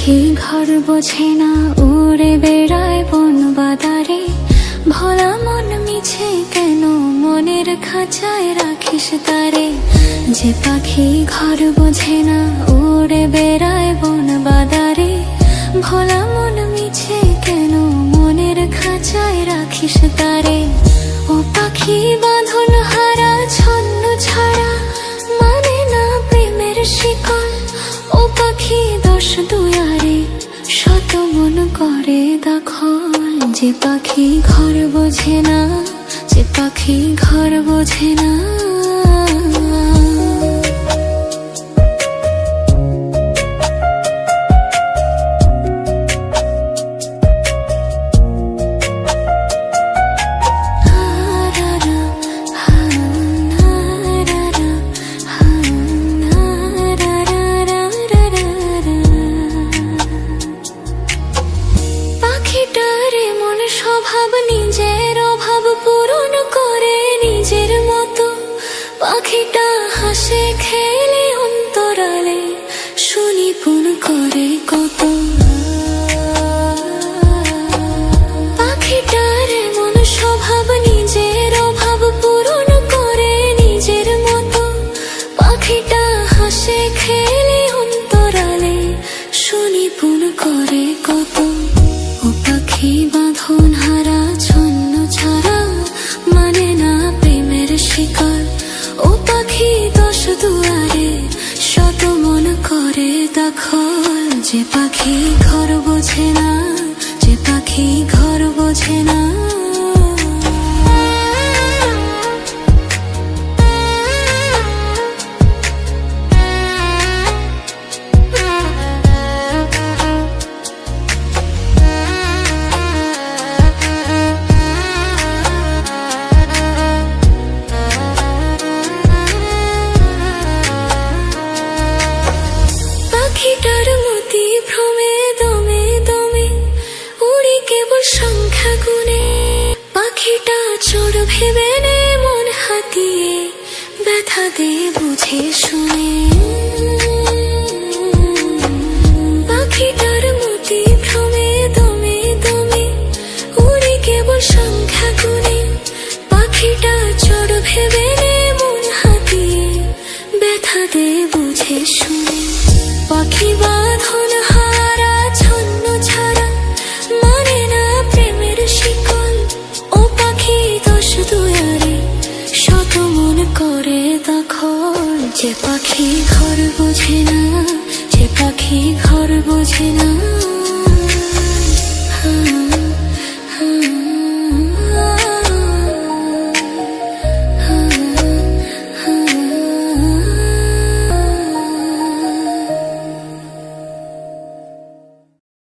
পাখি ঘর বোঝে না, উড়ে বেড়ায় বন বাদারে। ভোলা মন মিছে কেন মনের খাঁচায় রাখিস তারে। যে পাখি ঘর বোঝে না, উড়ে বেড়ায় বন বাদারে। ভোলা মন মিছে কেন মনের খাঁচায় রাখিস তারে। ও পাখি বাঁধন হারা, ছন্ন ছাড়া মানে না প্রেমের শিকল। ও পাখি দশ দুয়ারে, শত মন করে দখল। যে পাখি ঘর বোঝে না, যে পাখি ঘর বোঝে না। পাখিটারে মন স্বভাব নিজের অভাব পূরণ করে নিজের মতো। পাখিটা হাসে খেলে অন্তরালে, শুনি পুন করে কত। পাখিটারে মন স্বভাব নিজের অভাব পূরণ করে নিজের মতো। পাখিটা হাসে খেলে অন্তরালে, শুনি পুন করে কত। ও পাখি বাঁধন হারা, ছন্ন ছাড়া মানে না প্রেমের শিকার। ও পাখি দশ দুয়ারে, শত মন করে দখল। যে পাখি ঘর বোঝে না, যে পাখি ঘর বোঝে না। পাখিটার মতি ভ্রমে দমে দমে, উড়ি কেবল সংখ্যা গুনে। পাখিটা চোর ভেবে নে মন হাতিয়ে, ব্যথা দে বুঝে শুনে। পাখিটার মতি ভ্রমে দমে দমে, উড়ি কেবল সংখ্যা গুনে। পাখিটা চোর ভেবে নে মন হাতিয়ে, ব্যথা দে বুঝে শুনে। পাখি বাঁধন হারা, ছন্ন ছাড়া মানে না প্রেমের শিকল। ও পাখি দশ দুয়ারে, শত মন করে দখল। যে পাখি ঘর বোঝে না, যে পাখি ঘর বোঝে না।